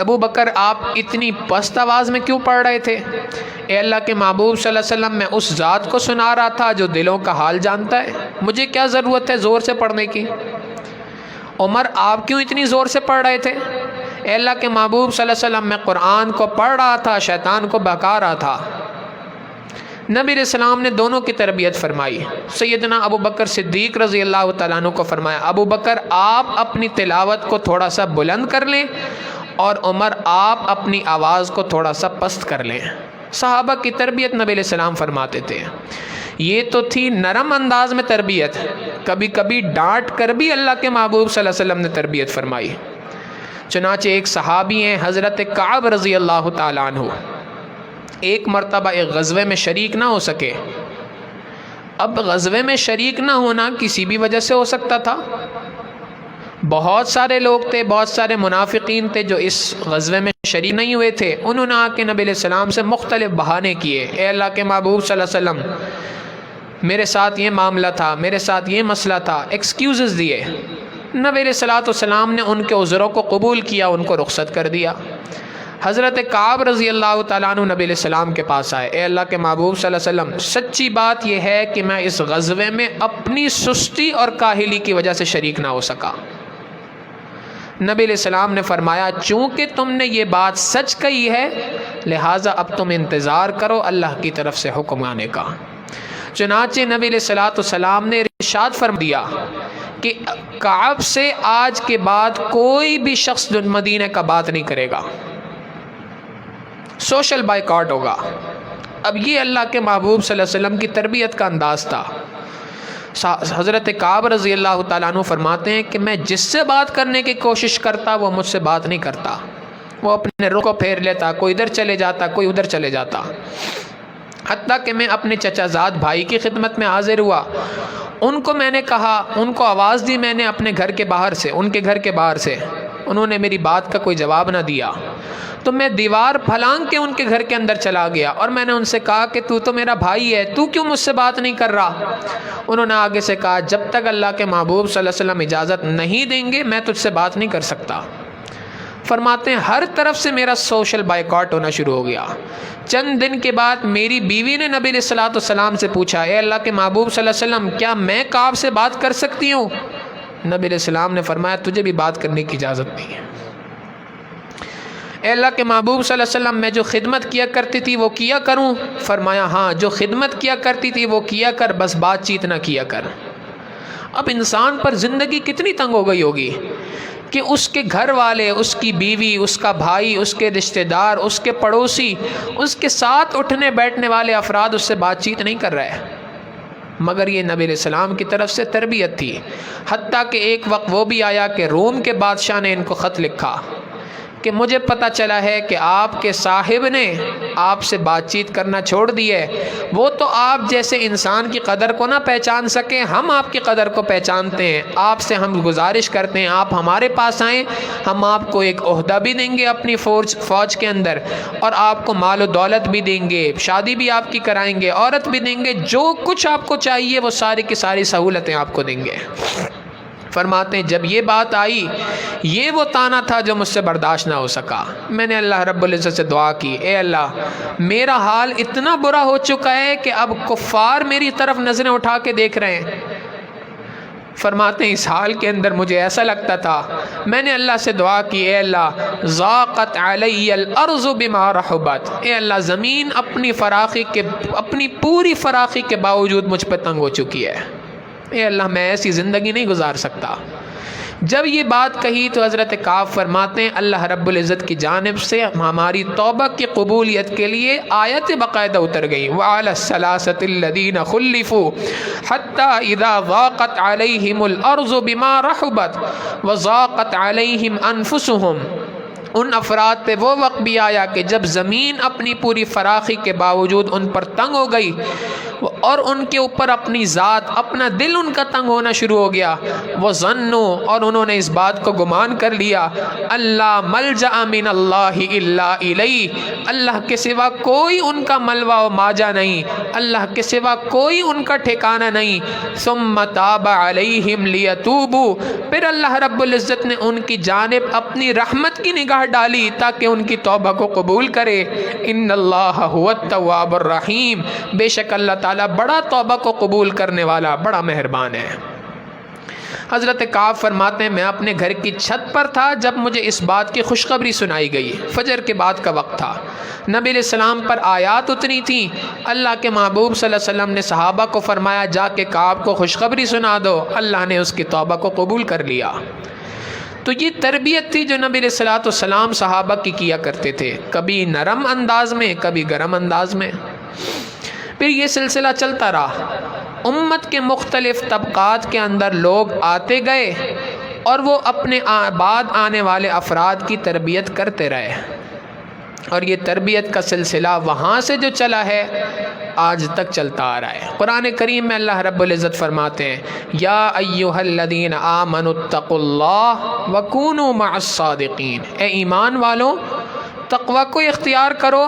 ابو بکر آپ اتنی پست آواز میں کیوں پڑھ رہے تھے؟ اے اللہ کے محبوب صلی اللہ علیہ وسلم، میں اس ذات کو سنا رہا تھا جو دلوں کا حال جانتا ہے، مجھے کیا ضرورت ہے زور سے پڑھنے کی؟ عمر آپ کیوں اتنی زور سے پڑھ رہے تھے؟ اے اللہ کے محبوب صلی اللہ علیہ وسلم، میں قرآن کو پڑھ رہا تھا، شیطان کو بہکا رہا تھا۔ نبی علیہ السلام نے دونوں کی تربیت فرمائی۔ سیدنا ابو بکر صدیق رضی اللہ تعالیٰ عنہ کو فرمایا، ابو بکر آپ اپنی تلاوت کو تھوڑا سا بلند کر لیں، اور عمر آپ اپنی آواز کو تھوڑا سا پست کر لیں۔ صحابہ کی تربیت نبی علیہ السلام فرماتے تھے۔ یہ تو تھی نرم انداز میں تربیت، کبھی کبھی ڈانٹ کر بھی اللہ کے محبوب صلی اللہ علیہ وسلم نے تربیت فرمائی۔ چنانچہ ایک صحابی ہیں حضرت کعب رضی اللہ تعالیٰ عنہ، ایک مرتبہ ایک غزوے میں شریک نہ ہو سکے۔ اب غزوے میں شریک نہ ہونا کسی بھی وجہ سے ہو سکتا تھا۔ بہت سارے لوگ تھے، بہت سارے منافقین تھے جو اس غزوے میں شریک نہیں ہوئے تھے۔ انہوں نے آ کے نبی علیہ السلام سے مختلف بہانے کیے، اے اللہ کے محبوب صلی اللہ علیہ وسلم، میرے ساتھ یہ معاملہ تھا، میرے ساتھ یہ مسئلہ تھا، ایکسکیوزز دیے۔ نبی علیہ السلام نے ان کے عذروں کو قبول کیا، ان کو رخصت کر دیا۔ حضرت کعب رضی اللہ تعالیٰ عنہ نبی علیہ السلام کے پاس آئے، اے اللہ کے محبوب صلی اللہ علیہ وسلم، سچی بات یہ ہے کہ میں اس غزوے میں اپنی سستی اور کاہلی کی وجہ سے شریک نہ ہو سکا۔ نبی علیہ السلام نے فرمایا، چونکہ تم نے یہ بات سچ کہی ہے، لہٰذا اب تم انتظار کرو اللہ کی طرف سے حکم آنے کا۔ چنانچہ نبی علیہ السلام نے ارشاد فرما دیا کہ کعب سے آج کے بعد کوئی بھی شخص مدینہ کا بات نہیں کرے گا، سوشل بائیکاٹ ہوگا۔ اب یہ اللہ کے محبوب صلی اللہ علیہ وسلم کی تربیت کا انداز تھا۔ حضرت کعب رضی اللہ تعالیٰ عنہ فرماتے ہیں کہ میں جس سے بات کرنے کی کوشش کرتا وہ مجھ سے بات نہیں کرتا، وہ اپنے رخ کو پھیر لیتا، کوئی ادھر چلے جاتا، کوئی ادھر چلے جاتا۔ حتیٰ کہ میں اپنے چچا زاد بھائی کی خدمت میں حاضر ہوا، ان کو میں نے کہا، ان کو آواز دی میں نے اپنے گھر کے باہر سے، ان کے گھر کے باہر سے، انہوں نے میری بات کا کوئی جواب نہ دیا، تو میں دیوار پھلانگ کے ان کے گھر کے اندر چلا گیا اور میں نے ان سے کہا کہ تو میرا بھائی ہے، تو کیوں مجھ سے بات نہیں کر رہا؟ انہوں نے آگے سے کہا، جب تک اللہ کے محبوب صلی اللہ علیہ وسلم اجازت نہیں دیں گے میں تجھ سے بات نہیں کر سکتا۔ فرماتے ہیں ہر طرف سے میرا سوشل بائیکاٹ ہونا شروع ہو گیا۔ چند دن کے بعد میری بیوی نے نبی علیہ السلام سے پوچھا، اے اللہ کے محبوب صلی اللہ علیہ وسلم، کیا میں کعب سے بات کر سکتی ہوں؟ نبی علیہ السلام نے فرمایا، تجھے بھی بات کرنے کی اجازت نہیں ہے۔ اے اللہ کے محبوب صلی اللہ علیہ وسلم، میں جو خدمت کیا کرتی تھی وہ کیا کروں؟ فرمایا ہاں، جو خدمت کیا کرتی تھی وہ کیا کر، بس بات چیت نہ کیا کر۔ اب انسان پر زندگی کتنی تنگ ہو گئی ہوگی کہ اس کے گھر والے، اس کی بیوی، اس کا بھائی، اس کے رشتہ دار، اس کے پڑوسی، اس کے ساتھ اٹھنے بیٹھنے والے افراد اس سے بات چیت نہیں کر رہے، مگر یہ نبی علیہ السلام کی طرف سے تربیت تھی۔ حتیٰ کہ ایک وقت وہ بھی آیا کہ روم کے بادشاہ نے ان کو خط لکھا کہ مجھے پتہ چلا ہے کہ آپ کے صاحب نے آپ سے بات چیت کرنا چھوڑ دی ہے، وہ تو آپ جیسے انسان کی قدر کو نہ پہچان سکیں، ہم آپ کی قدر کو پہچانتے ہیں، آپ سے ہم گزارش کرتے ہیں آپ ہمارے پاس آئیں، ہم آپ کو ایک عہدہ بھی دیں گے اپنی فوج کے اندر، اور آپ کو مال و دولت بھی دیں گے، شادی بھی آپ کی کرائیں گے، عورت بھی دیں گے، جو کچھ آپ کو چاہیے وہ ساری کی ساری سہولتیں آپ کو دیں گے۔ فرماتے ہیں جب یہ بات آئی، یہ وہ طعنہ تھا جو مجھ سے برداشت نہ ہو سکا۔ میں نے اللہ رب العزت سے دعا کی، اے اللہ میرا حال اتنا برا ہو چکا ہے کہ اب کفار میری طرف نظریں اٹھا کے دیکھ رہے ہیں۔ فرماتے ہیں اس حال کے اندر مجھے ایسا لگتا تھا، میں نے اللہ سے دعا کی، اے اللہ ضاقت علی الارض بما رحبت، اے اللہ زمین اپنی پوری فراخی کے باوجود مجھ پہ تنگ ہو چکی ہے، اے اللہ میں ایسی زندگی نہیں گزار سکتا۔ جب یہ بات کہی تو حضرت کعب فرماتے ہیں اللہ رب العزت کی جانب سے ہماری توبہ کی قبولیت کے لیے آیت باقاعدہ اتر گئی وعلی الثلاثة الذین خلفوا حتی اذا ضاقت علیہم الارض بما رحبت وضاقت علیہم انفسہم، ان افراد پہ وہ وقت بھی آیا کہ جب زمین اپنی پوری فراخی کے باوجود ان پر تنگ ہو گئی اور ان کے اوپر اپنی ذات اپنا دل ان کا تنگ ہونا شروع ہو گیا، وہ ظنوا، اور انہوں نے اس بات کو گمان کر لیا، اللہ ملجأ من اللہ الا الیہ، اللہ کے سوا کوئی ان کا ملوہ و ماجا نہیں، اللہ کے سوا کوئی ان کا ٹھکانہ نہیں، ثم تاب علیہم لیتوبوا، پھر اللہ رب العزت نے ان کی جانب اپنی رحمت کی نگاہ ڈالی تاکہ ان کی توبہ کو قبول کرے، ان اللہ هو التواب الرحیم، بے شک اللہ تعالیٰ بڑا توبہ کو قبول کرنے والا، بڑا مہربان ہے۔ حضرت کعب فرماتے ہیں میں اپنے گھر کی چھت پر تھا جب مجھے اس بات کی خوشخبری سنائی گئی، فجر کے بعد کا وقت تھا، نبی علیہ السلام پر آیات اتری تھیں، اللہ کے محبوب صلی اللہ علیہ وسلم نے صحابہ کو فرمایا جا کے کعب کو خوشخبری سنا دو، اللہ نے اس کی توبہ کو قبول کر لیا۔ تو یہ تربیت تھی جو نبی علیہ السلام صحابہ کی کیا کرتے تھے، کبھی نرم انداز میں کبھی گرم انداز میں۔ پھر یہ سلسلہ چلتا رہا، امت کے مختلف طبقات کے اندر لوگ آتے گئے اور وہ اپنے بعد آنے والے افراد کی تربیت کرتے رہے، اور یہ تربیت کا سلسلہ وہاں سے جو چلا ہے آج تک چلتا آ رہا ہے۔ قرآن کریم میں اللہ رب العزت فرماتے ہیں یا ایھا الذین آمنوا اتقوا اللہ وکونوا مع الصادقین، اے ایمان والو تقوی کو اختیار کرو۔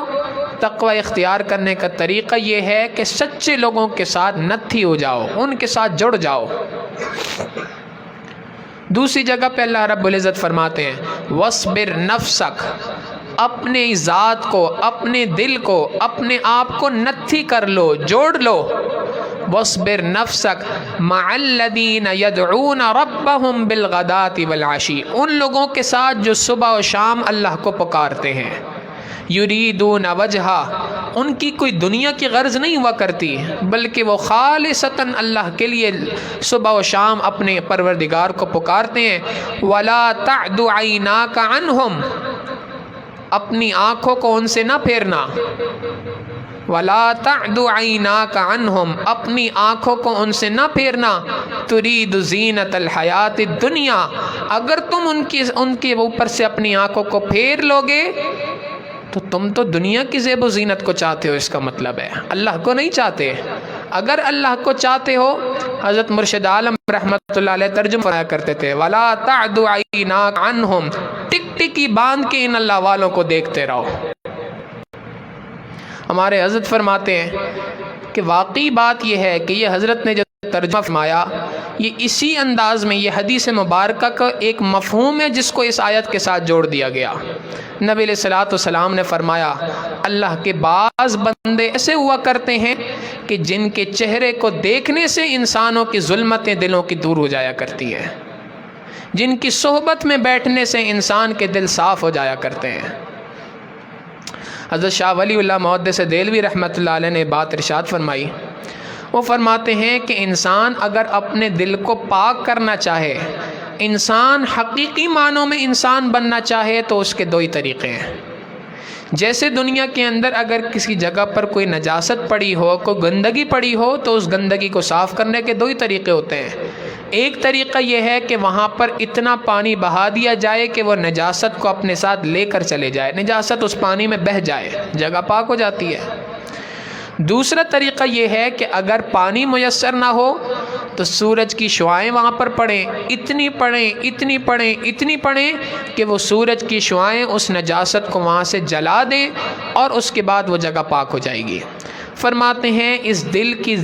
تقوی اختیار کرنے کا طریقہ یہ ہے کہ سچے لوگوں کے ساتھ نتھی ہو جاؤ، ان کے ساتھ جڑ جاؤ۔ دوسری جگہ پہ اللہ رب العزت فرماتے ہیں وَاصْبِرْ نَفْسَكَ، اپنے ذات کو، اپنے دل کو، اپنے آپ کو نتھی کر لو، جوڑ لو۔ وَاصْبِرْ نَفْسَكَ مَعَ الَّذِينَ يَدْعُونَ رَبَّهُمْ بِالْغَدَاةِ وَالْعَشِيِّ، ان لوگوں کے ساتھ جو صبح و شام اللہ کو پکارتے ہیں، یریدون وجہا، ان کی کوئی دنیا کی غرض نہیں ہوا کرتی بلکہ وہ خالصتاً اللہ کے لیے صبح و شام اپنے پروردگار کو پکارتے ہیں۔ ولا تعد عیناک عنہم، اپنی آنکھوں کو ان سے نہ پھیرنا۔ ولا تعد عیناک عنہم، اپنی آنکھوں کو ان سے نہ پھیرنا۔ ترید زینت الحیات الدنیا، اگر تم ان کے اوپر سے اپنی آنکھوں کو پھیر لوگے تو تم تو دنیا کی زیب و زینت کو چاہتے ہو، اس کا مطلب ہے اللہ کو نہیں چاہتے۔ اگر اللہ کو چاہتے ہو، حضرت مرشد عالم رحمۃ اللہ علیہ ترجمہ فرمایا کرتے تھے ولا تعد عیناک عنہم، ٹک ٹکی باندھ کے ان اللہ والوں کو دیکھتے رہو۔ ہمارے حضرت فرماتے ہیں کہ واقعی بات یہ ہے کہ یہ حضرت نے جو ترجمہ فرمایا یہ اسی انداز میں، یہ حدیث مبارکہ کا ایک مفہوم ہے جس کو اس آیت کے ساتھ جوڑ دیا گیا۔ نبی علیہ السلام نے فرمایا اللہ کے بعض بندے ایسے ہوا کرتے ہیں کہ جن کے چہرے کو دیکھنے سے انسانوں کی ظلمتیں دلوں کی دور ہو جایا کرتی ہیں، جن کی صحبت میں بیٹھنے سے انسان کے دل صاف ہو جایا کرتے ہیں۔ حضرت شاہ ولی اللہ محدث دہلوی رحمۃ اللہ علیہ نے بات ارشاد فرمائی، وہ فرماتے ہیں کہ انسان اگر اپنے دل کو پاک کرنا چاہے، انسان حقیقی معنوں میں انسان بننا چاہے تو اس کے دو ہی طریقے ہیں۔ جیسے دنیا کے اندر اگر کسی جگہ پر کوئی نجاست پڑی ہو، کوئی گندگی پڑی ہو تو اس گندگی کو صاف کرنے کے دو ہی طریقے ہوتے ہیں۔ ایک طریقہ یہ ہے کہ وہاں پر اتنا پانی بہا دیا جائے کہ وہ نجاست کو اپنے ساتھ لے کر چلے جائے، نجاست اس پانی میں بہہ جائے، جگہ پاک ہو جاتی ہے۔ دوسرا طریقہ یہ ہے کہ اگر پانی میسر نہ ہو تو سورج کی شعاعیں وہاں پر پڑیں، اتنی پڑیں کہ وہ سورج کی شعاعیں اس نجاست کو وہاں سے جلا دیں اور اس کے بعد وہ جگہ پاک ہو جائے گی۔ فرماتے ہیں اس دل کی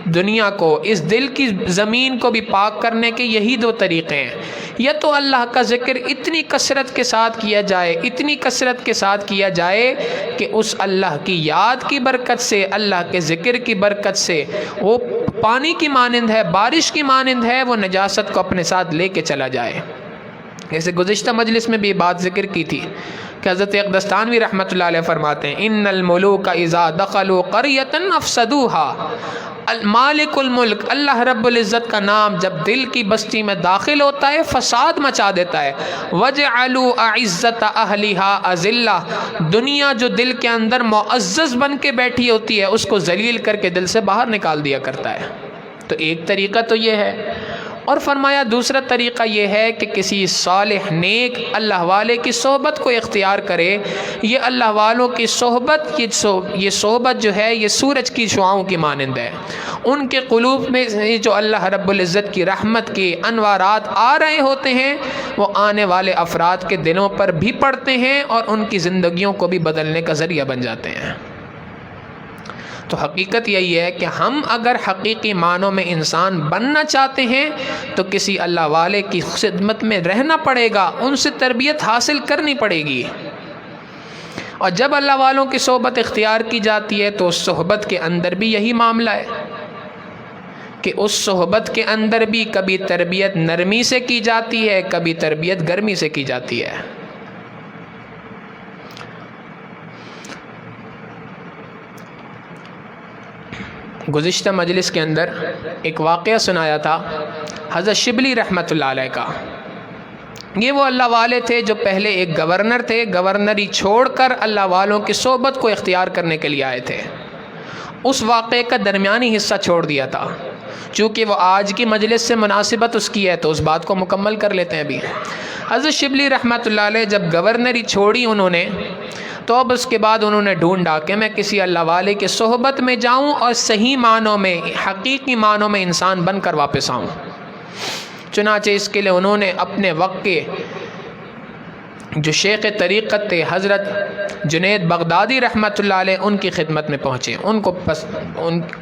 دنیا کو، اس دل کی زمین کو بھی پاک کرنے کے یہی دو طریقے ہیں، یا تو اللہ کا ذکر اتنی کثرت کے ساتھ کیا جائے، اتنی کثرت کے ساتھ کیا جائے کہ اس اللہ کی یاد کی برکت سے، اللہ کے ذکر کی برکت سے وہ پانی کی مانند ہے، بارش کی مانند ہے، وہ نجاست کو اپنے ساتھ لے کے چلا جائے۔ جیسے گزشتہ مجلس میں بھی یہ بات ذکر کی تھی کہ حضرت اقدستانوی رحمۃ اللہ علیہ فرماتے ہیں ان الملوک اذا دخلوا قریۃ افسدوها، مالک الملک اللہ رب العزت کا نام جب دل کی بستی میں داخل ہوتا ہے فساد مچا دیتا ہے. وجعلوا اعزۃ اہلها اذلہ، دنیا جو دل کے اندر معزز بن کے بیٹھی ہوتی ہے اس کو ذلیل کر کے دل سے باہر نکال دیا کرتا ہے. تو ایک طریقہ تو یہ ہے، اور فرمایا دوسرا طریقہ یہ ہے کہ کسی صالح نیک اللہ والے کی صحبت کو اختیار کرے. یہ اللہ والوں کی صحبت، یہ صحبت جو ہے یہ سورج کی شعاؤں کی مانند ہے. ان کے قلوب میں جو اللہ رب العزت کی رحمت کے انوارات آ رہے ہوتے ہیں وہ آنے والے افراد کے دلوں پر بھی پڑتے ہیں اور ان کی زندگیوں کو بھی بدلنے کا ذریعہ بن جاتے ہیں. تو حقیقت یہی ہے کہ ہم اگر حقیقی معنوں میں انسان بننا چاہتے ہیں تو کسی اللہ والے کی خدمت میں رہنا پڑے گا، ان سے تربیت حاصل کرنی پڑے گی. اور جب اللہ والوں کی صحبت اختیار کی جاتی ہے تو اس صحبت کے اندر بھی یہی معاملہ ہے کہ اس صحبت کے اندر بھی کبھی تربیت نرمی سے کی جاتی ہے، کبھی تربیت گرمی سے کی جاتی ہے. گزشتہ مجلس کے اندر ایک واقعہ سنایا تھا حضرت شبلی رحمۃ اللہ علیہ کا. یہ وہ اللہ والے تھے جو پہلے ایک گورنر تھے، گورنری چھوڑ کر اللہ والوں کی صحبت کو اختیار کرنے کے لیے آئے تھے. اس واقعے کا درمیانی حصہ چھوڑ دیا تھا، چونکہ وہ آج کی مجلس سے مناسبت اس کی ہے تو اس بات کو مکمل کر لیتے ہیں. ابھی حضرت شبلی رحمۃ اللہ علیہ جب گورنری چھوڑی انہوں نے، تو اب اس کے بعد انہوں نے ڈھونڈا کہ میں کسی اللہ والے کی صحبت میں جاؤں اور صحیح معنوں میں، حقیقی معنوں میں انسان بن کر واپس آؤں. چنانچہ اس کے لیے انہوں نے اپنے وقت کے جو شیخ طریقت تھے حضرت جنید بغدادی رحمۃ اللہ علیہ ان کی خدمت میں پہنچے،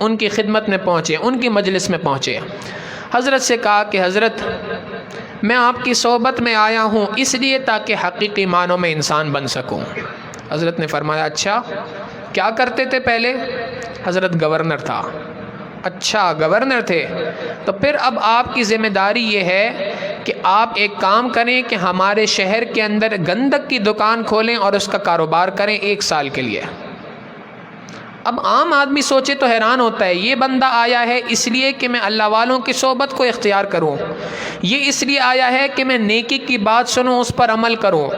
ان کی خدمت میں پہنچے، ان کی مجلس میں پہنچے. حضرت سے کہا کہ حضرت میں آپ کی صحبت میں آیا ہوں اس لیے تاکہ حقیقی معنوں میں انسان بن سکوں. حضرت نے فرمایا اچھا کیا کرتے تھے پہلے؟ حضرت گورنر تھا. اچھا گورنر تھے، تو پھر اب آپ کی ذمہ داری یہ ہے کہ آپ ایک کام کریں کہ ہمارے شہر کے اندر گندک کی دکان کھولیں اور اس کا کاروبار کریں 1 سال کے لیے. اب عام آدمی سوچے تو حیران ہوتا ہے، یہ بندہ آیا ہے اس لیے کہ میں اللہ والوں کی صحبت کو اختیار کروں، یہ اس لیے آیا ہے کہ میں نیکی کی بات سنوں اس پر عمل کروں،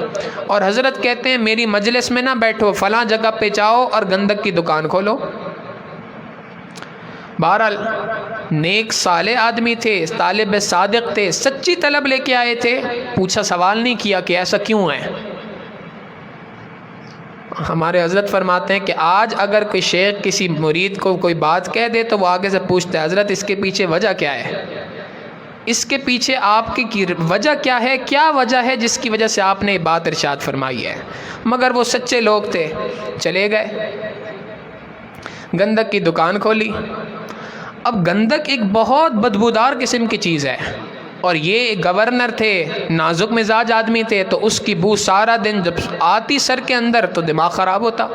اور حضرت کہتے ہیں میری مجلس میں نہ بیٹھو، فلاں جگہ پہ جاؤ اور گندک کی دکان کھولو. بہرحال نیک صالح آدمی تھے، طالب صادق تھے، سچی طلب لے کے آئے تھے. پوچھا، سوال نہیں کیا کہ ایسا کیوں ہے. ہمارے حضرت فرماتے ہیں کہ آج اگر کوئی شیخ کسی مرید کو کوئی بات کہہ دے تو وہ آگے سے پوچھتا ہے حضرت اس کے پیچھے وجہ کیا ہے، اس کے پیچھے آپ کی وجہ کیا ہے، کیا وجہ ہے جس کی وجہ سے آپ نے یہ بات ارشاد فرمائی ہے. مگر وہ سچے لوگ تھے، چلے گئے گندک کی دکان کھولی. اب گندک ایک بہت بدبودار قسم کی چیز ہے، اور یہ گورنر تھے، نازک مزاج آدمی تھے، تو اس کی بو سارا دن جب آتی سر کے اندر تو دماغ خراب ہوتا،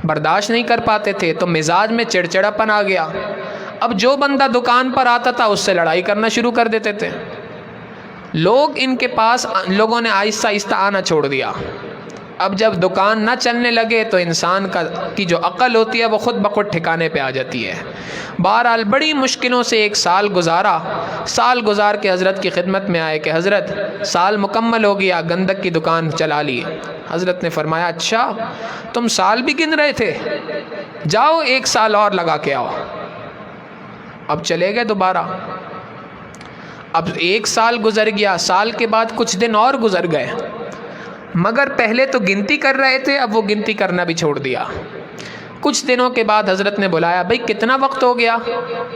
برداشت نہیں کر پاتے تھے، تو مزاج میں چڑچڑاپن آ گیا. اب جو بندہ دکان پر آتا تھا اس سے لڑائی کرنا شروع کر دیتے تھے. ان کے پاس لوگوں نے آہستہ آہستہ آنا چھوڑ دیا. اب جب دکان نہ چلنے لگے تو انسان کی جو عقل ہوتی ہے وہ خود بخود ٹھکانے پہ آ جاتی ہے. بہرحال بڑی مشکلوں سے 1 سال گزارا. سال گزار کے حضرت کی خدمت میں آئے کہ حضرت سال مکمل ہو گیا، گندک کی دکان چلا لی. حضرت نے فرمایا اچھا تم سال بھی گن رہے تھے، جاؤ 1 سال اور لگا کے آؤ. اب چلے گئے دوبارہ. اب 1 سال گزر گیا، سال کے بعد کچھ دن اور گزر گئے، مگر پہلے تو گنتی کر رہے تھے، اب وہ گنتی کرنا بھی چھوڑ دیا. کچھ دنوں کے بعد حضرت نے بلایا، بھائی کتنا وقت ہو گیا؟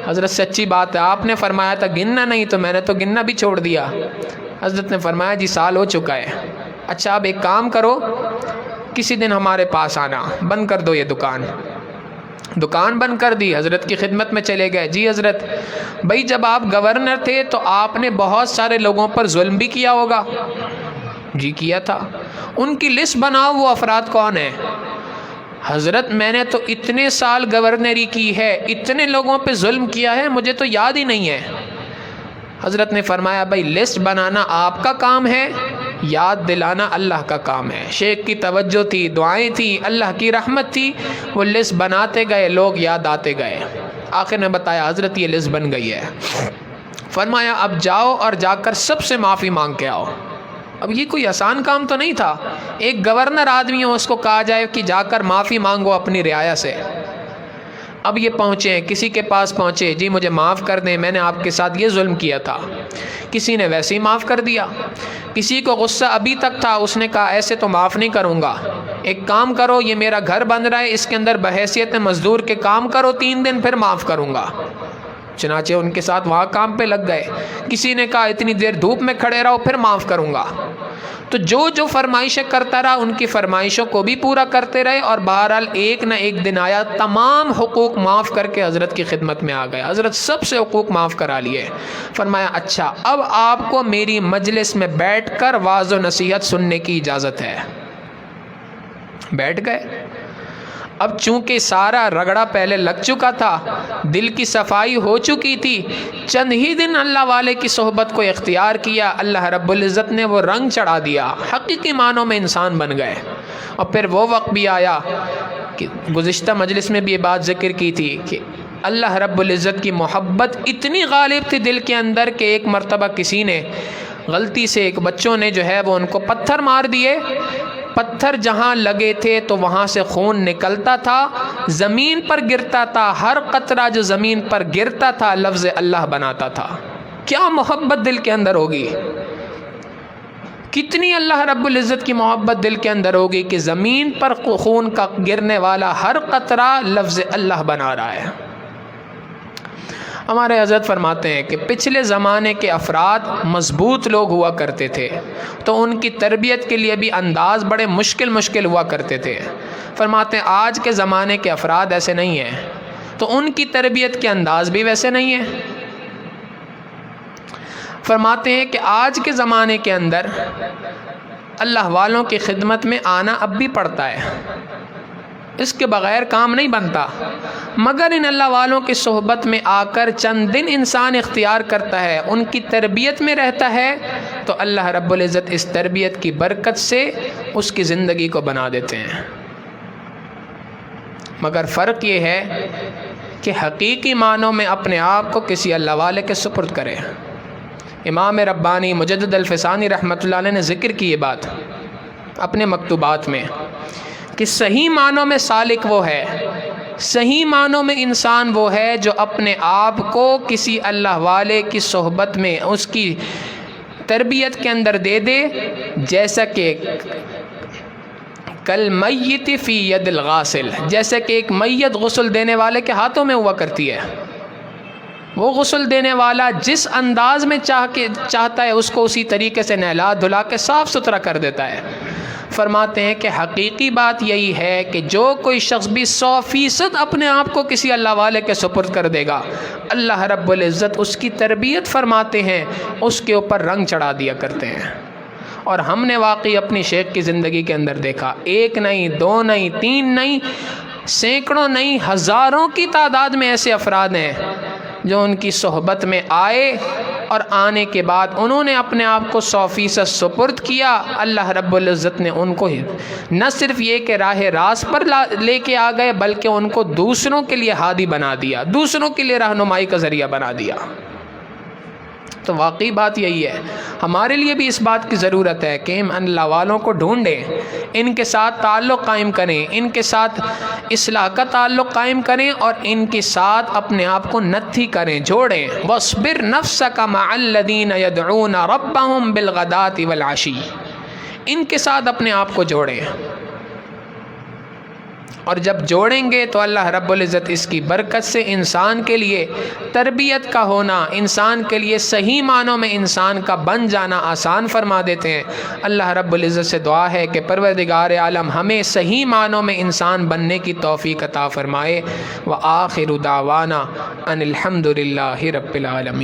حضرت سچی بات ہے، آپ نے فرمایا تھا گننا نہیں، تو میں نے تو گننا بھی چھوڑ دیا. حضرت نے فرمایا جی سال ہو چکا ہے. اچھا اب ایک کام کرو، کسی دن ہمارے پاس آنا، بند کر دو یہ دکان. دکان بند کر دی، حضرت کی خدمت میں چلے گئے. جی حضرت بھائی جب آپ گورنر تھے تو آپ نے بہت سارے لوگوں پر ظلم بھی کیا ہوگا. جی کیا تھا. ان کی لسٹ بناؤ، وہ افراد کون ہیں؟ حضرت میں نے تو اتنے سال گورنری کی ہے، اتنے لوگوں پہ ظلم کیا ہے، مجھے تو یاد ہی نہیں ہے. حضرت نے فرمایا بھائی لسٹ بنانا آپ کا کام ہے، یاد دلانا اللہ کا کام ہے۔ شیخ کی توجہ تھی، دعائیں تھی، اللہ کی رحمت تھی، وہ لسٹ بناتے گئے، لوگ یاد آتے گئے۔ آخر میں بتایا حضرت یہ لسٹ بن گئی ہے۔ فرمایا اب جاؤ اور جا کر سب سے معافی مانگ کے آؤ۔ اب یہ کوئی آسان کام تو نہیں تھا، ایک گورنر آدمی ہو اس کو کہا جائے کہ جا کر معافی مانگو اپنی رعایا سے۔ اب یہ پہنچے، کسی کے پاس پہنچے، جی مجھے معاف کر دیں، میں نے آپ کے ساتھ یہ ظلم کیا تھا۔ کسی نے ویسے ہی معاف کر دیا، کسی کو غصہ ابھی تک تھا، اس نے کہا ایسے تو معاف نہیں کروں گا، ایک کام کرو، یہ میرا گھر بن رہا ہے، اس کے اندر بحیثیت مزدور کے کام کرو 3 دن، پھر معاف کروں گا۔ چنانچہ ان کے ساتھ وہاں کام پہ لگ گئے۔ کسی نے کہا اتنی دیر دھوپ میں کھڑے رہو، پھر معاف کروں گا۔ تو جو فرمائشیں کرتا رہا ان کی فرمائشوں کو بھی پورا کرتے رہے، اور بہرحال ایک نہ ایک دن آیا تمام حقوق معاف کر کے حضرت کی خدمت میں آ گئے۔ حضرت سب سے حقوق معاف کرا لیے۔ فرمایا اچھا اب آپ کو میری مجلس میں بیٹھ کر واعظ و نصیحت سننے کی اجازت ہے۔ بیٹھ گئے۔ اب چونکہ سارا رگڑا پہلے لگ چکا تھا، دل کی صفائی ہو چکی تھی، چند ہی دن اللہ والے کی صحبت کو اختیار کیا، اللہ رب العزت نے وہ رنگ چڑھا دیا، حقیقی معنوں میں انسان بن گئے۔ اور پھر وہ وقت بھی آیا کہ گزشتہ مجلس میں بھی یہ بات ذکر کی تھی کہ اللہ رب العزت کی محبت اتنی غالب تھی دل کے اندر کہ ایک مرتبہ کسی نے غلطی سے، ایک بچوں نے جو ہے وہ ان کو پتھر مار دیے۔ پتھر جہاں لگے تھے تو وہاں سے خون نکلتا تھا، زمین پر گرتا تھا، ہر قطرہ جو زمین پر گرتا تھا لفظ اللہ بناتا تھا۔ کیا محبت دل کے اندر ہوگی، کتنی اللہ رب العزت کی محبت دل کے اندر ہوگی کہ زمین پر خون کا گرنے والا ہر قطرہ لفظ اللہ بنا رہا ہے۔ ہمارے حضرت فرماتے ہیں کہ پچھلے زمانے کے افراد مضبوط لوگ ہوا کرتے تھے تو ان کی تربیت کے لیے بھی انداز بڑے مشکل ہوا کرتے تھے۔ فرماتے ہیں آج کے زمانے کے افراد ایسے نہیں ہیں تو ان کی تربیت کے انداز بھی ویسے نہیں ہیں۔ فرماتے ہیں کہ آج کے زمانے کے اندر اللہ والوں کی خدمت میں آنا اب بھی پڑتا ہے، اس کے بغیر کام نہیں بنتا، مگر ان اللہ والوں کی صحبت میں آ کر چند دن انسان اختیار کرتا ہے، ان کی تربیت میں رہتا ہے تو اللہ رب العزت اس تربیت کی برکت سے اس کی زندگی کو بنا دیتے ہیں۔ مگر فرق یہ ہے کہ حقیقی معنوں میں اپنے آپ کو کسی اللہ والے کے سپرد کرے۔ امام ربانی مجدد الفسانی رحمۃ اللہ علیہ نے ذکر کی یہ بات اپنے مکتوبات میں کہ صحیح معنوں میں سالک وہ ہے، صحیح معنوں میں انسان وہ ہے جو اپنے آپ کو کسی اللہ والے کی صحبت میں اس کی تربیت کے اندر دے دے، جیسا کہ کل میت فی ید الغاسل، جیسے کہ ایک میت غسل دینے والے کے ہاتھوں میں ہوا کرتی ہے۔ وہ غسل دینے والا جس انداز میں چاہتا ہے اس کو اسی طریقے سے نہلا دھلا کے صاف ستھرا کر دیتا ہے۔ فرماتے ہیں کہ حقیقی بات یہی ہے کہ جو کوئی شخص بھی 100% اپنے آپ کو کسی اللہ والے کے سپرد کر دے گا، اللہ رب العزت اس کی تربیت فرماتے ہیں، اس کے اوپر رنگ چڑھا دیا کرتے ہیں۔ اور ہم نے واقعی اپنی شیخ کی زندگی کے اندر دیکھا، 1 نہیں 2 نہیں 3 نہیں، سینکڑوں نہیں ہزاروں کی تعداد میں ایسے افراد ہیں جو ان کی صحبت میں آئے اور آنے کے بعد انہوں نے اپنے آپ کو 100% سپرد کیا۔ اللہ رب العزت نے ان کو نہ صرف یہ کہ راہ راست پر لے کے آ گئے، بلکہ ان کو دوسروں کے لیے ہادی بنا دیا، دوسروں کے لیے رہنمائی کا ذریعہ بنا دیا۔ تو واقعی بات یہی ہے، ہمارے لیے بھی اس بات کی ضرورت ہے کہ ہم اللہ والوں کو ڈھونڈیں، ان کے ساتھ تعلق قائم کریں، ان کے ساتھ اصلاح کا تعلق قائم کریں اور ان کے ساتھ اپنے آپ کو نتھی کریں، جوڑیں۔ وَاصْبِرْ نَفْسَكَ مَعَ الَّذِينَ يَدْعُونَ رَبَّهُمْ بِالْغَدَاةِ وَالْعَشِيِّ، ان کے ساتھ اپنے آپ کو جوڑیں، اور جب جوڑیں گے تو اللہ رب العزت اس کی برکت سے انسان کے لیے تربیت کا ہونا، انسان کے لیے صحیح معنوں میں انسان کا بن جانا آسان فرما دیتے ہیں۔ اللہ رب العزت سے دعا ہے کہ پروردگار عالم ہمیں صحیح معنوں میں انسان بننے کی توفیق عطا فرمائے۔ وآخر دعوانا ان الحمد للہ رب العالمین۔